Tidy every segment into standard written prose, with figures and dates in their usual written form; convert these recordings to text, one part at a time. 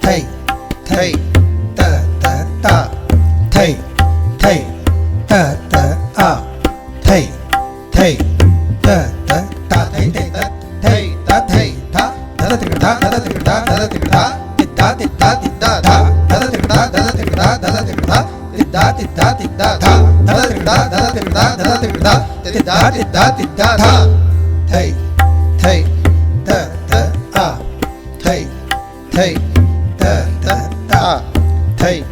thầy thầy ta ta ta thầy thầy ta ta a thầy thầy ta ta ta thầy thầy ta thầy ta thầy ta ta ta ta ta ta ta ta ta titta titta titta tha ta ta titta ta ta titta ta ta titta titta titta titta tha ta ta titta ta ta titta ta ta titta titta titta titta tha thầy thầy ta ta a thầy thầy ta ta ta thầy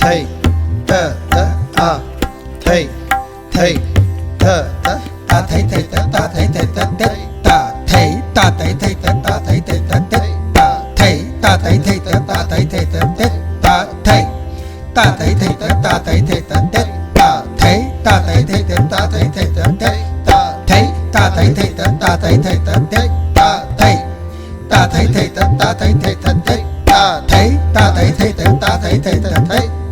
thầy ta ta a thầy thầy ta ta ta thầy thầy ta ta thầy thầy ta ta thầy ta thầy thầy ta ta thầy thầy ta ta thầy ta thầy thầy ta ta thầy thầy ta ta thầy ta thầy thầy ta ta thầy thầy ta ta thầy ta thầy thầy ta ta thầy thầy ta ta thầy ta thầy thầy ta ta thầy thầy ta ta thầy ta thầy thầy ta ta thầy thầy ta ta thầy ta thầy thầy ta ta thầy thầy ta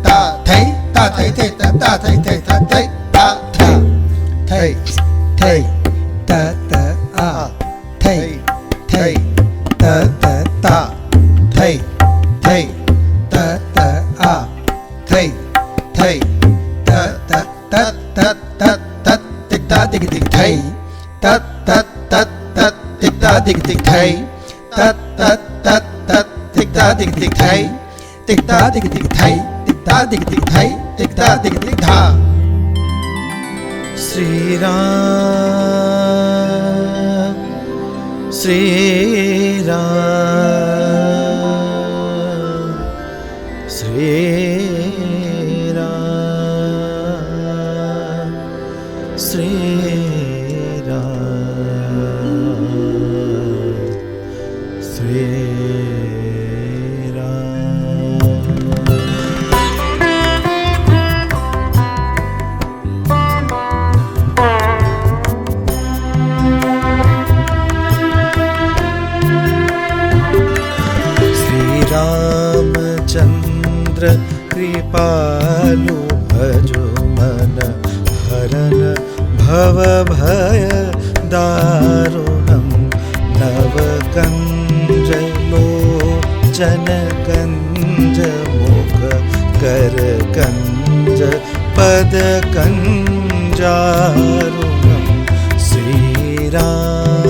ta thầy ta thầy thầy ta ta thầy thầy ta ta thầy thầy ta ta a thầy thầy ta ta ta thầy thầy ta ta a thầy thầy ta ta ta ta ta ta tích ta tích tích thầy ta ta ta ta tích ta tích tích thầy ta ta ta ta tích ta tích tích thầy tích ta tích tích thầy tích ta tích tích thầy tích ta tích tích tha Sri Ram Sri Ram Sri Ram Sri Ram Sri Ramchandra कृपालु भजो मन हरन भव भय दारुणं नव कंज लोचन कंज मुख कर कंज पद कंजारुणं Shri Ram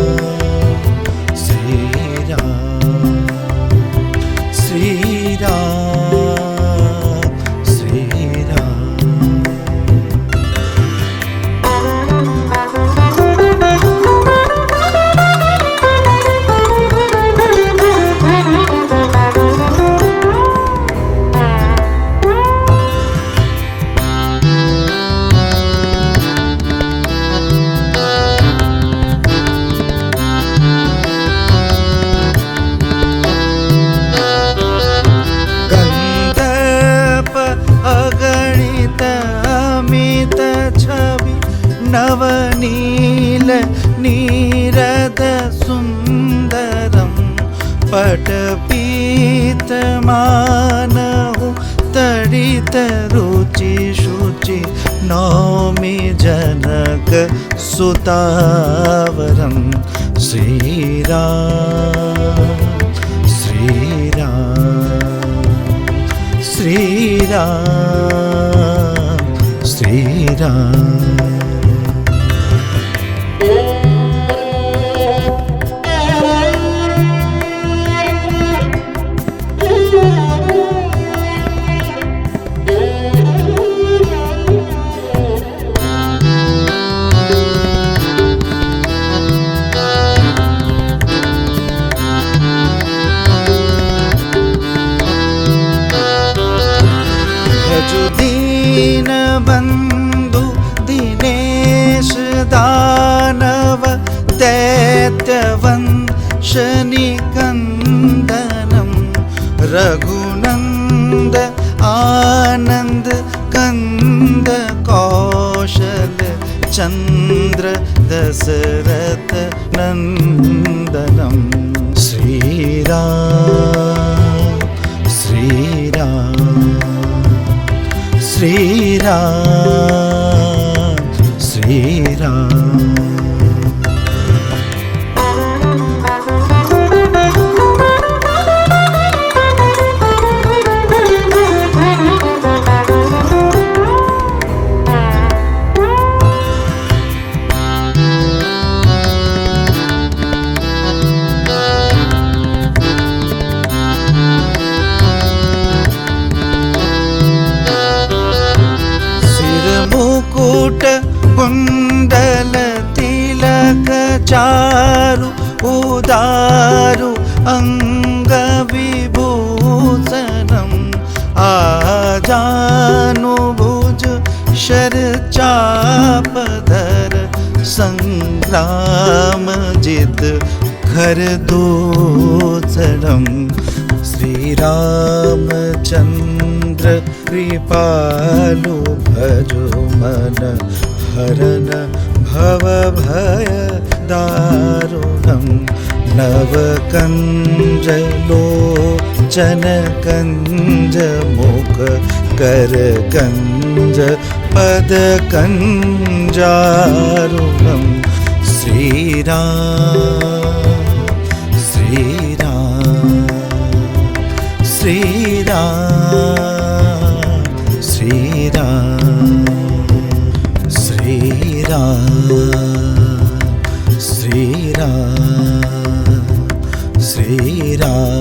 Shri Ram Sri Ram, Sri Ram. Navneel Neerad Sundaram पटपीत मानहु तडित रुचि शुचि नौमि जनक सुतावरम श्री राम श्री राम श्री राम श्री राम दीन बंधु दिनेश दानव दैत्यवंश निकंदनम रघुनंद आनंद कंद कौशल चंद्र Dasharath नंदनम Shri Ram Shri Ram Sri Ram, Sri Ram. दारु अङ्गविभूषणम् आजानुभुज शरचापधर सङ्ग्रामजित खरदूषणम् श्रीरामचन्द्र कृपालु भजो मन हरन भवभय दारुणं नवकञ्जलोचन कञ्जमुख करकञ्ज पदकञ्जारुणं श्रीराम श्रीराम श्रीराम श्रीराम श्रीराम श्रीराम श्रीराम